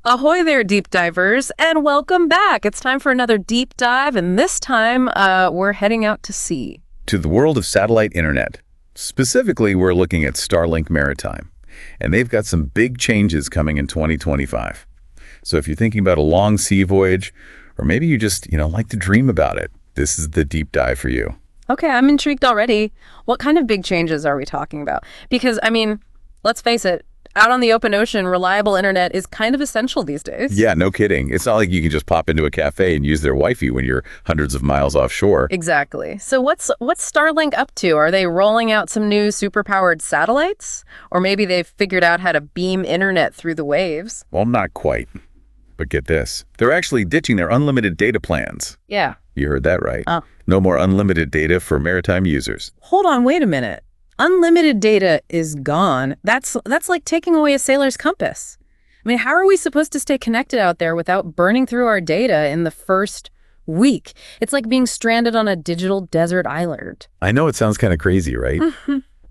Ahoy there, deep divers, and welcome back. It's time for another deep dive, and this time we're heading out to sea. To the world of satellite internet. Specifically, we're looking at Starlink Maritime, and they've got some big changes coming in 2025. So if you're thinking about a long sea voyage, or maybe you just, like to dream about it, this is the deep dive for you. Okay, I'm intrigued already. What kind of big changes are we talking about? Because, let's face it, out on the open ocean, reliable internet is kind of essential these days. Yeah, no kidding. It's not like you can just pop into a cafe and use their Wi-Fi when you're hundreds of miles offshore. Exactly. So what's Starlink up to? Are they rolling out some new superpowered satellites? Or maybe they've figured out how to beam internet through the waves? Well, not quite. But get this. They're actually ditching their unlimited data plans. Yeah. You heard that right. Oh. No more unlimited data for maritime users. Hold on, wait a minute. Unlimited data is gone. That's like taking away a sailor's compass. How are we supposed to stay connected out there without burning through our data in the first week? It's like being stranded on a digital desert island. I know it sounds kind of crazy, right?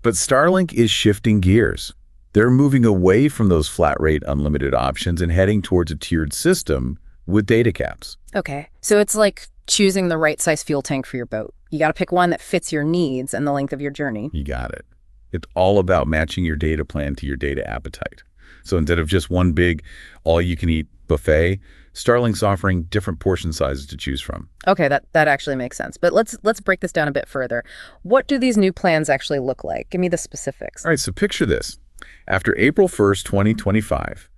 But Starlink is shifting gears. They're moving away from those flat-rate unlimited options and heading towards a tiered system with data caps. Okay, so it's like choosing the right size fuel tank for your boat. You got to pick one that fits your needs and the length of your journey. You got it. It's all about matching your data plan to your data appetite. So instead of just one big all-you-can-eat buffet, Starlink's offering different portion sizes to choose from. Okay, that actually makes sense. But let's break this down a bit further. What do these new plans actually look like? Give me the specifics. All right, so picture this. After April 1st, 2025,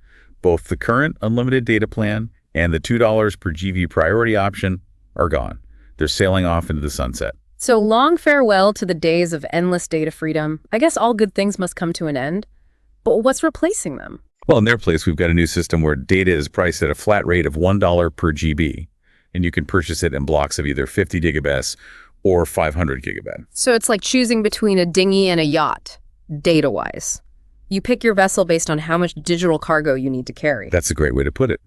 both the current unlimited data plan and the $2 per GB priority option are gone. They're sailing off into the sunset. So long farewell to the days of endless data freedom. I guess all good things must come to an end. But what's replacing them? Well, in their place, we've got a new system where data is priced at a flat rate of $1 per GB, and you can purchase it in blocks of either 50 gigabits or 500 gigabit. So it's like choosing between a dinghy and a yacht, data-wise. You pick your vessel based on how much digital cargo you need to carry. That's a great way to put it.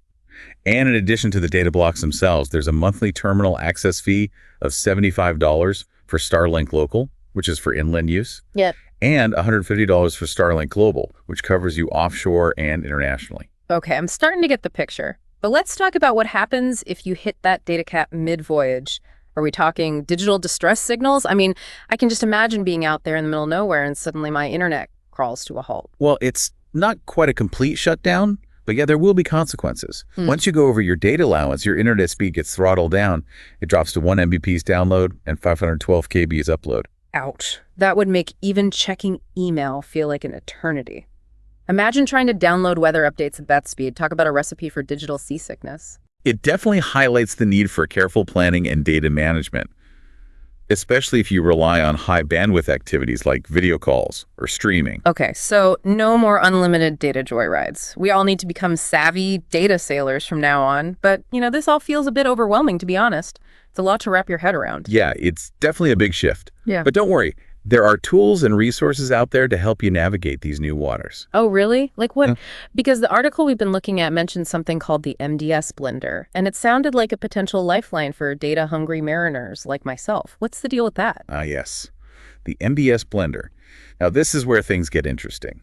And in addition to the data blocks themselves, there's a monthly terminal access fee of $75 for Starlink Local, which is for inland use. Yep. And $150 for Starlink Global, which covers you offshore and internationally. Okay, I'm starting to get the picture. But let's talk about what happens if you hit that data cap mid-voyage. Are we talking digital distress signals? I can just imagine being out there in the middle of nowhere and suddenly my internet crawls to a halt. Well, it's not quite a complete shutdown, but yeah, there will be consequences. Once you go over your data allowance, your internet speed gets throttled down. It drops to 1 Mbps download and 512 kbs upload. Ouch. That would make even checking email feel like an eternity. Imagine trying to download weather updates at that speed. Talk about a recipe for digital seasickness. It definitely highlights the need for careful planning and data management, especially if you rely on high bandwidth activities like video calls or streaming. Okay, so no more unlimited data joyrides. We all need to become savvy data sailors from now on. But, this all feels a bit overwhelming, to be honest. It's a lot to wrap your head around. Yeah, it's definitely a big shift. Yeah. But don't worry, there are tools and resources out there to help you navigate these new waters. Oh, really? Like what? Because the article we've been looking at mentioned something called the MDS blender, and it sounded like a potential lifeline for data-hungry mariners like myself. What's the deal with that? Yes, the MBS blender. Now, this is where things get interesting.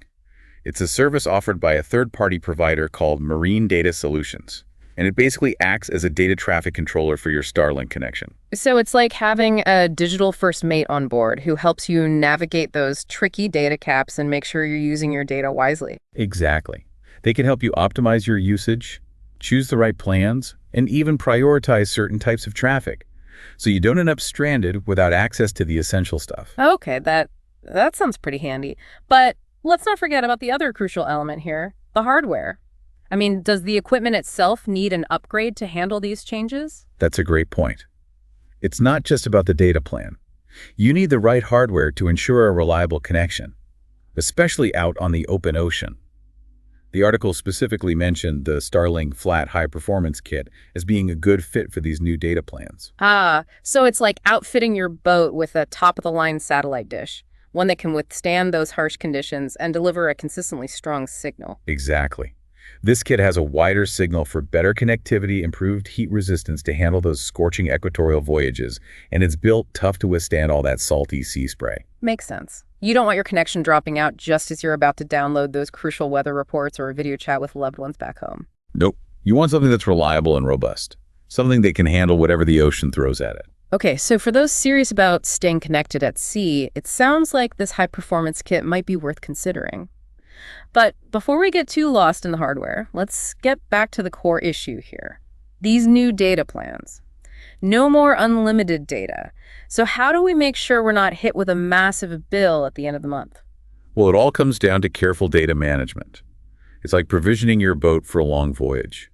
It's a service offered by a third-party provider called Marine Data Solutions, and it basically acts as a data traffic controller for your Starlink connection. So it's like having a digital first mate on board who helps you navigate those tricky data caps and make sure you're using your data wisely. Exactly. They can help you optimize your usage, choose the right plans, and even prioritize certain types of traffic, so you don't end up stranded without access to the essential stuff. Okay, that sounds pretty handy. But let's not forget about the other crucial element here, the hardware. Does the equipment itself need an upgrade to handle these changes? That's a great point. It's not just about the data plan. You need the right hardware to ensure a reliable connection, especially out on the open ocean. The article specifically mentioned the Starlink Flat High Performance Kit as being a good fit for these new data plans. So it's like outfitting your boat with a top-of-the-line satellite dish, one that can withstand those harsh conditions and deliver a consistently strong signal. Exactly. This kit has a wider signal for better connectivity, improved heat resistance to handle those scorching equatorial voyages, and it's built tough to withstand all that salty sea spray. Makes sense. You don't want your connection dropping out just as you're about to download those crucial weather reports or a video chat with loved ones back home. Nope. You want something that's reliable and robust, something that can handle whatever the ocean throws at it. Okay, so for those serious about staying connected at sea, it sounds like this high-performance kit might be worth considering. But before we get too lost in the hardware, let's get back to the core issue here. These new data plans. No more unlimited data. So how do we make sure we're not hit with a massive bill at the end of the month? Well, it all comes down to careful data management. It's like provisioning your boat for a long voyage.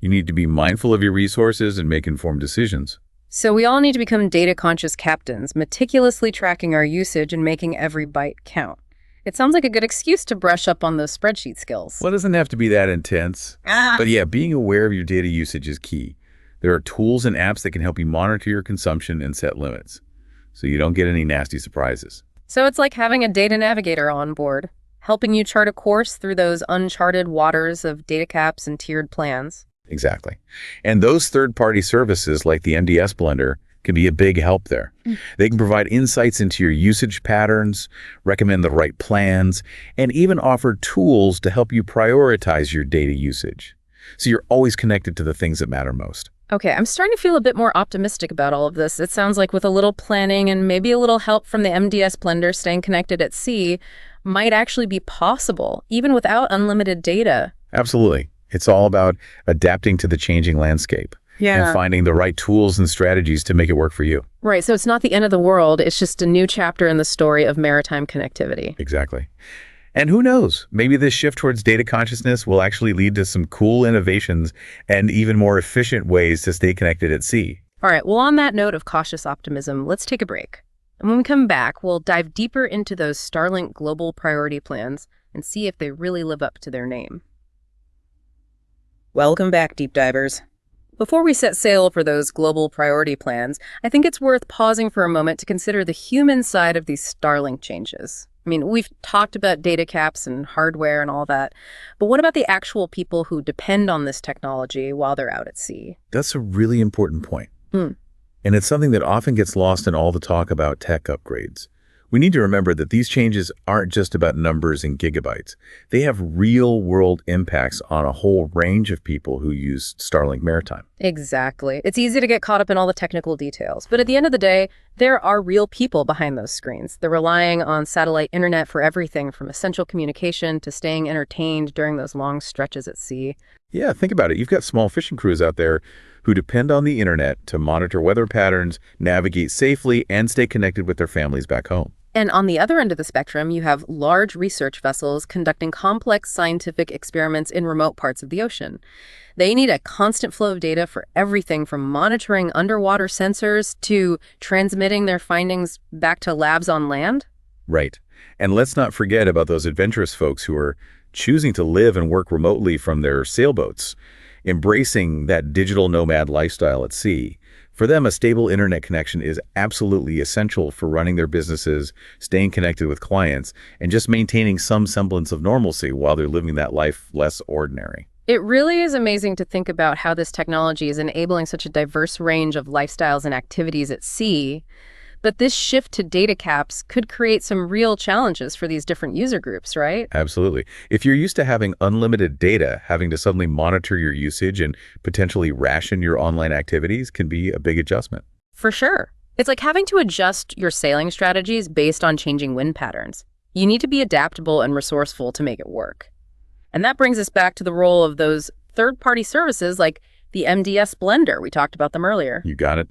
You need to be mindful of your resources and make informed decisions. So we all need to become data-conscious captains, meticulously tracking our usage and making every byte count. It sounds like a good excuse to brush up on those spreadsheet skills. Well, it doesn't have to be that intense. But yeah, being aware of your data usage is key. There are tools and apps that can help you monitor your consumption and set limits, so you don't get any nasty surprises. So it's like having a data navigator on board, helping you chart a course through those uncharted waters of data caps and tiered plans. Exactly. And those third-party services like the MDS Blender can be a big help there. They can provide insights into your usage patterns, recommend the right plans, and even offer tools to help you prioritize your data usage. So you're always connected to the things that matter most. Okay, I'm starting to feel a bit more optimistic about all of this. It sounds like with a little planning and maybe a little help from the MDS Blender, staying connected at sea might actually be possible, even without unlimited data. Absolutely. It's all about adapting to the changing landscape and finding the right tools and strategies to make it work for you. Right, so it's not the end of the world. It's just a new chapter in the story of maritime connectivity. Exactly. And who knows, maybe this shift towards data consciousness will actually lead to some cool innovations and even more efficient ways to stay connected at sea. All right, well, on that note of cautious optimism, let's take a break. And when we come back, we'll dive deeper into those Starlink global priority plans and see if they really live up to their name. Welcome back, deep divers. Before we set sail for those global priority plans, I think it's worth pausing for a moment to consider the human side of these Starlink changes. I mean, we've talked about data caps and hardware and all that, but what about the actual people who depend on this technology while they're out at sea? That's a really important point. And it's something that often gets lost in all the talk about tech upgrades. We need to remember that these changes aren't just about numbers and gigabytes. They have real-world impacts on a whole range of people who use Starlink Maritime. Exactly. It's easy to get caught up in all the technical details, but at the end of the day, there are real people behind those screens. They're relying on satellite internet for everything from essential communication to staying entertained during those long stretches at sea. Yeah, think about it. You've got small fishing crews out there who depend on the internet to monitor weather patterns, navigate safely, and stay connected with their families back home. And on the other end of the spectrum, you have large research vessels conducting complex scientific experiments in remote parts of the ocean. They need a constant flow of data for everything from monitoring underwater sensors to transmitting their findings back to labs on land. Right. And let's not forget about those adventurous folks who are choosing to live and work remotely from their sailboats, embracing that digital nomad lifestyle at sea. For them, a stable internet connection is absolutely essential for running their businesses, staying connected with clients, and just maintaining some semblance of normalcy while they're living that life less ordinary. It really is amazing to think about how this technology is enabling such a diverse range of lifestyles and activities at sea. But this shift to data caps could create some real challenges for these different user groups, right? Absolutely. If you're used to having unlimited data, having to suddenly monitor your usage and potentially ration your online activities can be a big adjustment. For sure. It's like having to adjust your sailing strategies based on changing wind patterns. You need to be adaptable and resourceful to make it work. And that brings us back to the role of those third-party services like the MDS Blender. We talked about them earlier. You got it.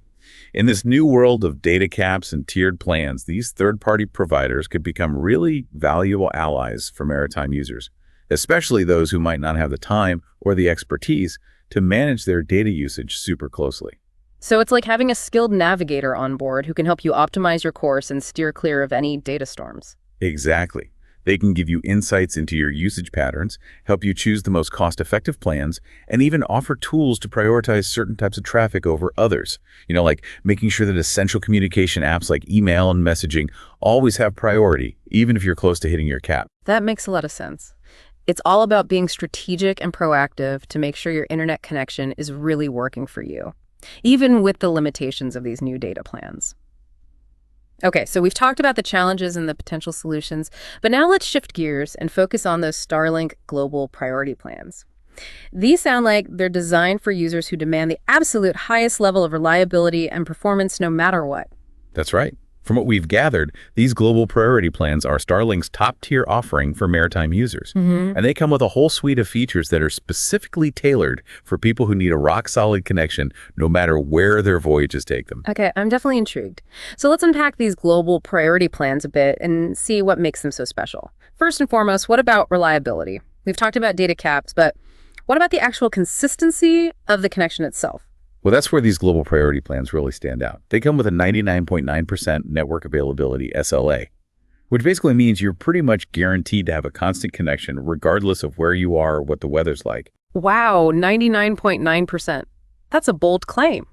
In this new world of data caps and tiered plans, these third-party providers could become really valuable allies for maritime users, especially those who might not have the time or the expertise to manage their data usage super closely. So it's like having a skilled navigator on board who can help you optimize your course and steer clear of any data storms. Exactly. They can give you insights into your usage patterns, help you choose the most cost-effective plans, and even offer tools to prioritize certain types of traffic over others. Like making sure that essential communication apps like email and messaging always have priority, even if you're close to hitting your cap. That makes a lot of sense. It's all about being strategic and proactive to make sure your internet connection is really working for you, even with the limitations of these new data plans. Okay, so we've talked about the challenges and the potential solutions, but now let's shift gears and focus on those Starlink global priority plans. These sound like they're designed for users who demand the absolute highest level of reliability and performance no matter what. That's right. From what we've gathered, these global priority plans are Starlink's top-tier offering for maritime users. And they come with a whole suite of features that are specifically tailored for people who need a rock-solid connection no matter where their voyages take them. Okay, I'm definitely intrigued. So let's unpack these global priority plans a bit and see what makes them so special. First and foremost, what about reliability? We've talked about data caps, but what about the actual consistency of the connection itself? Well, that's where these global priority plans really stand out. They come with a 99.9% network availability SLA, which basically means you're pretty much guaranteed to have a constant connection regardless of where you are or what the weather's like. Wow, 99.9%. That's a bold claim.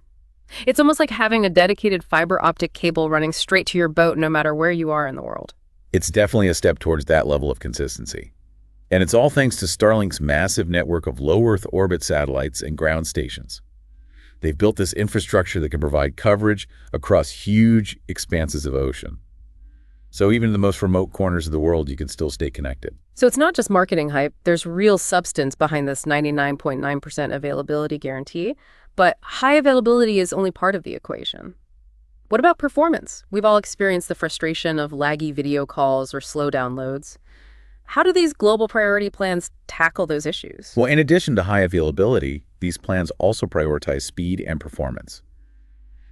It's almost like having a dedicated fiber optic cable running straight to your boat no matter where you are in the world. It's definitely a step towards that level of consistency. And it's all thanks to Starlink's massive network of low Earth orbit satellites and ground stations. They've built this infrastructure that can provide coverage across huge expanses of ocean. So even in the most remote corners of the world, you can still stay connected. So it's not just marketing hype. There's real substance behind this 99.9% availability guarantee, but high availability is only part of the equation. What about performance? We've all experienced the frustration of laggy video calls or slow downloads. How do these global priority plans tackle those issues? Well, in addition to high availability, these plans also prioritize speed and performance.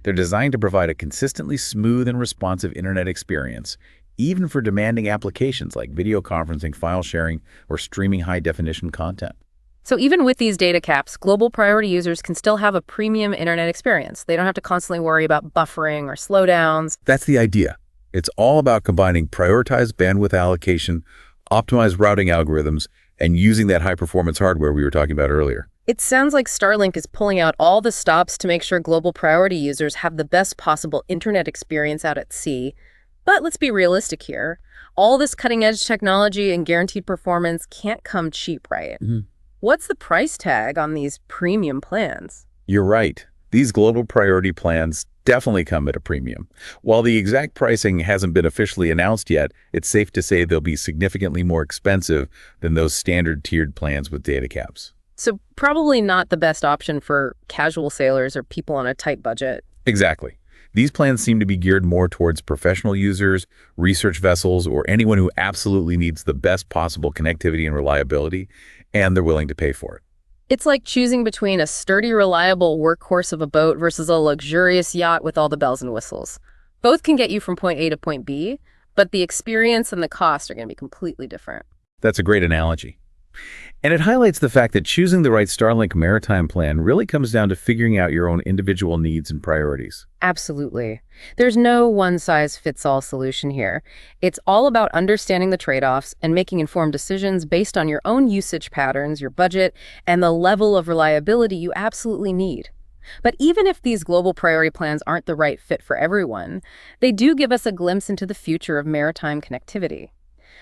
They're designed to provide a consistently smooth and responsive internet experience, even for demanding applications like video conferencing, file sharing, or streaming high-definition content. So even with these data caps, global priority users can still have a premium internet experience. They don't have to constantly worry about buffering or slowdowns. That's the idea. It's all about combining prioritized bandwidth allocation, optimized routing algorithms, and using that high-performance hardware we were talking about earlier. It sounds like Starlink is pulling out all the stops to make sure global priority users have the best possible internet experience out at sea. But let's be realistic here. All this cutting-edge technology and guaranteed performance can't come cheap, right? What's the price tag on these premium plans? You're right. These global priority plans definitely come at a premium. While the exact pricing hasn't been officially announced yet, it's safe to say they'll be significantly more expensive than those standard tiered plans with data caps. So probably not the best option for casual sailors or people on a tight budget. Exactly. These plans seem to be geared more towards professional users, research vessels, or anyone who absolutely needs the best possible connectivity and reliability, and they're willing to pay for it. It's like choosing between a sturdy, reliable workhorse of a boat versus a luxurious yacht with all the bells and whistles. Both can get you from point A to point B, but the experience and the cost are going to be completely different. That's a great analogy. And it highlights the fact that choosing the right Starlink Maritime plan really comes down to figuring out your own individual needs and priorities. Absolutely. There's no one-size-fits-all solution here. It's all about understanding the trade-offs and making informed decisions based on your own usage patterns, your budget, and the level of reliability you absolutely need. But even if these global priority plans aren't the right fit for everyone, they do give us a glimpse into the future of maritime connectivity.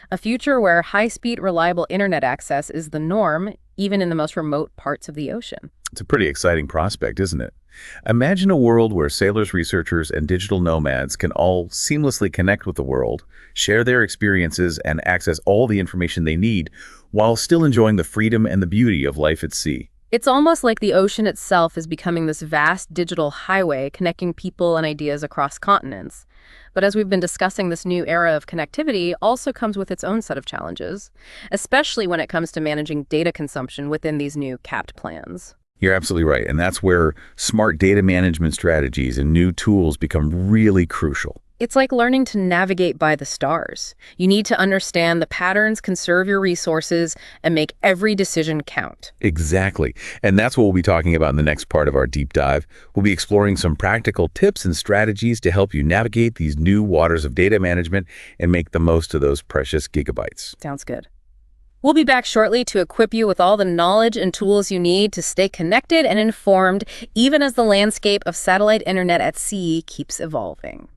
A future where high-speed, reliable internet access is the norm, even in the most remote parts of the ocean. It's a pretty exciting prospect, isn't it? Imagine a world where sailors, researchers, and digital nomads can all seamlessly connect with the world, share their experiences, and access all the information they need, while still enjoying the freedom and the beauty of life at sea. It's almost like the ocean itself is becoming this vast digital highway connecting people and ideas across continents. But as we've been discussing, this new era of connectivity also comes with its own set of challenges, especially when it comes to managing data consumption within these new capped plans. You're absolutely right, and that's where smart data management strategies and new tools become really crucial. It's like learning to navigate by the stars. You need to understand the patterns, conserve your resources, and make every decision count. Exactly. And that's what we'll be talking about in the next part of our deep dive. We'll be exploring some practical tips and strategies to help you navigate these new waters of data management and make the most of those precious gigabytes. Sounds good. We'll be back shortly to equip you with all the knowledge and tools you need to stay connected and informed, even as the landscape of satellite internet at sea keeps evolving.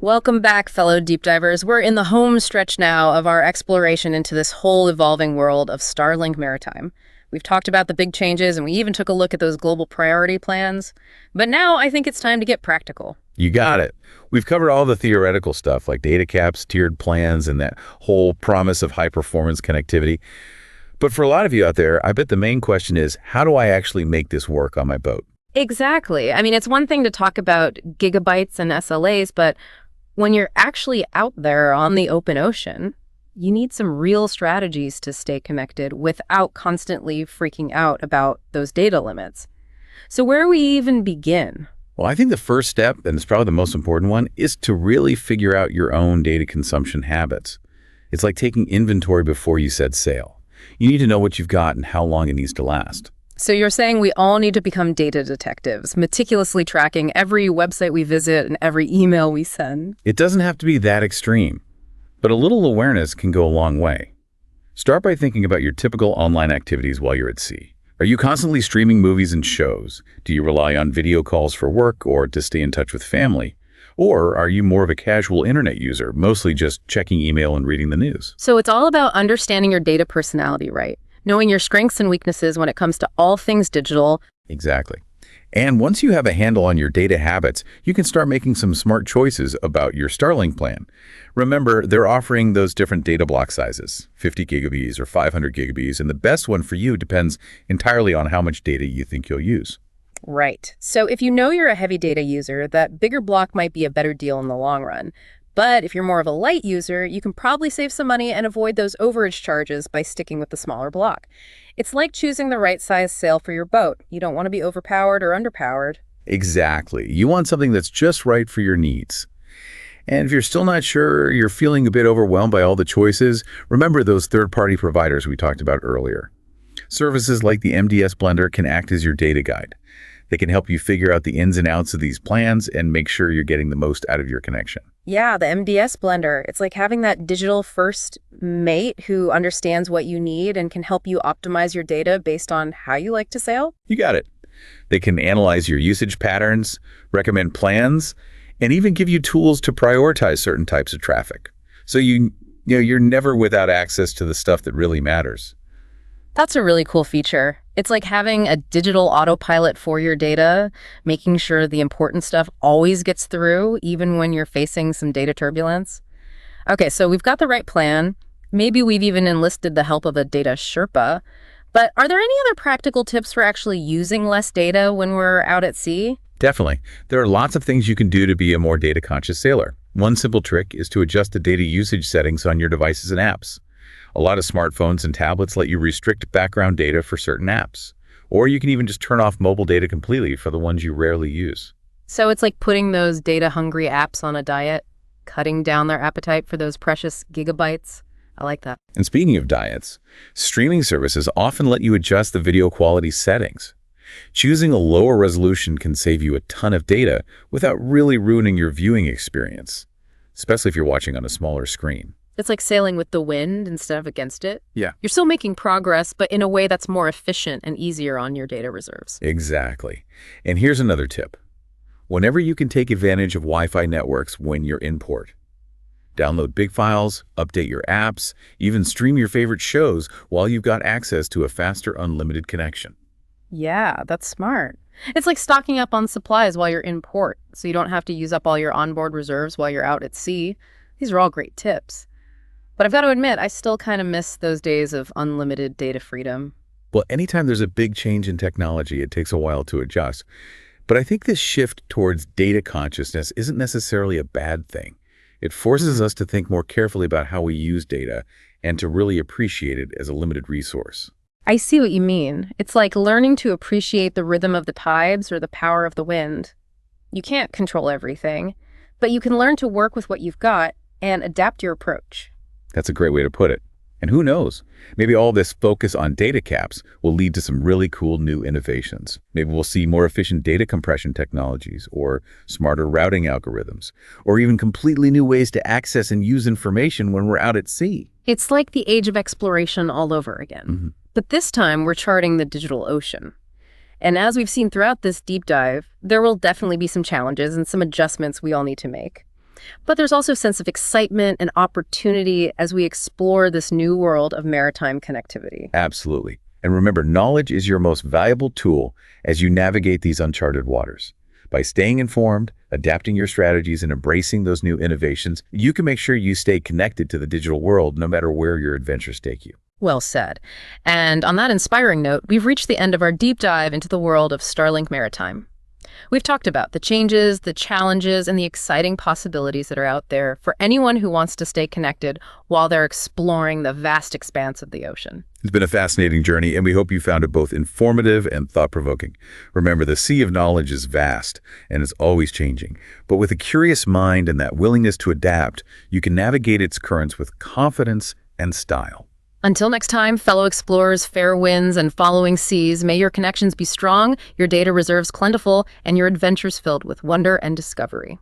Welcome back, fellow deep divers. We're in the home stretch now of our exploration into this whole evolving world of Starlink Maritime. We've talked about the big changes, and we even took a look at those global priority plans. But now I think it's time to get practical. You got it. We've covered all the theoretical stuff like data caps, tiered plans, and that whole promise of high-performance connectivity. But for a lot of you out there, I bet the main question is, how do I actually make this work on my boat? Exactly. I mean, it's one thing to talk about gigabytes and SLAs, but when you're actually out there on the open ocean, you need some real strategies to stay connected without constantly freaking out about those data limits. So where do we even begin? Well, I think the first step, and it's probably the most important one, is to really figure out your own data consumption habits. It's like taking inventory before you set sail. You need to know what you've got and how long it needs to last. So you're saying we all need to become data detectives, meticulously tracking every website we visit and every email we send? It doesn't have to be that extreme, but a little awareness can go a long way. Start by thinking about your typical online activities while you're at sea. Are you constantly streaming movies and shows? Do you rely on video calls for work or to stay in touch with family? Or are you more of a casual internet user, mostly just checking email and reading the news? So it's all about understanding your data personality, right? Knowing your strengths and weaknesses when it comes to all things digital. Exactly. And once you have a handle on your data habits, you can start making some smart choices about your Starlink plan. Remember, they're offering those different data block sizes, 50 gigabytes or 500 gigabytes, and the best one for you depends entirely on how much data you think you'll use. Right. So if you know you're a heavy data user, that bigger block might be a better deal in the long run. But if you're more of a light user, you can probably save some money and avoid those overage charges by sticking with the smaller block. It's like choosing the right size sail for your boat. You don't want to be overpowered or underpowered. Exactly. You want something that's just right for your needs. And if you're still not sure, you're feeling a bit overwhelmed by all the choices, remember those third-party providers we talked about earlier. Services like the MDS Blender can act as your data guide. They can help you figure out the ins and outs of these plans and make sure you're getting the most out of your connection. Yeah, the MDS Blender. It's like having that digital first mate who understands what you need and can help you optimize your data based on how you like to sail. You got it. They can analyze your usage patterns, recommend plans, and even give you tools to prioritize certain types of traffic. So you're never without access to the stuff that really matters. That's a really cool feature. It's like having a digital autopilot for your data, making sure the important stuff always gets through, even when you're facing some data turbulence. Okay, so we've got the right plan. Maybe we've even enlisted the help of a data Sherpa. But are there any other practical tips for actually using less data when we're out at sea? Definitely. There are lots of things you can do to be a more data-conscious sailor. One simple trick is to adjust the data usage settings on your devices and apps. A lot of smartphones and tablets let you restrict background data for certain apps. Or you can even just turn off mobile data completely for the ones you rarely use. So it's like putting those data-hungry apps on a diet, cutting down their appetite for those precious gigabytes. I like that. And speaking of diets, streaming services often let you adjust the video quality settings. Choosing a lower resolution can save you a ton of data without really ruining your viewing experience, especially if you're watching on a smaller screen. It's like sailing with the wind instead of against it. Yeah. You're still making progress, but in a way that's more efficient and easier on your data reserves. Exactly. And here's another tip. Whenever you can take advantage of Wi-Fi networks when you're in port. Download big files, update your apps, even stream your favorite shows while you've got access to a faster unlimited connection. Yeah, that's smart. It's like stocking up on supplies while you're in port, so you don't have to use up all your onboard reserves while you're out at sea. These are all great tips. But I've got to admit, I still kind of miss those days of unlimited data freedom. Well, anytime there's a big change in technology, it takes a while to adjust. But I think this shift towards data consciousness isn't necessarily a bad thing. It forces us to think more carefully about how we use data and to really appreciate it as a limited resource. I see what you mean. It's like learning to appreciate the rhythm of the tides or the power of the wind. You can't control everything, but you can learn to work with what you've got and adapt your approach. That's a great way to put it. And who knows, maybe all this focus on data caps will lead to some really cool new innovations. Maybe we'll see more efficient data compression technologies or smarter routing algorithms, or even completely new ways to access and use information when we're out at sea. It's like the age of exploration all over again. Mm-hmm. But this time, we're charting the digital ocean. And as we've seen throughout this deep dive, there will definitely be some challenges and some adjustments we all need to make. But there's also a sense of excitement and opportunity as we explore this new world of maritime connectivity. Absolutely. And remember, knowledge is your most valuable tool as you navigate these uncharted waters. By staying informed, adapting your strategies, and embracing those new innovations, you can make sure you stay connected to the digital world no matter where your adventures take you. Well said. And on that inspiring note, we've reached the end of our deep dive into the world of Starlink Maritime. We've talked about the changes, the challenges, and the exciting possibilities that are out there for anyone who wants to stay connected while they're exploring the vast expanse of the ocean. It's been a fascinating journey, and we hope you found it both informative and thought-provoking. Remember, the sea of knowledge is vast, and it's always changing. But with a curious mind and that willingness to adapt, you can navigate its currents with confidence and style. Until next time, fellow explorers, fair winds, and following seas, may your connections be strong, your data reserves plentiful, and your adventures filled with wonder and discovery.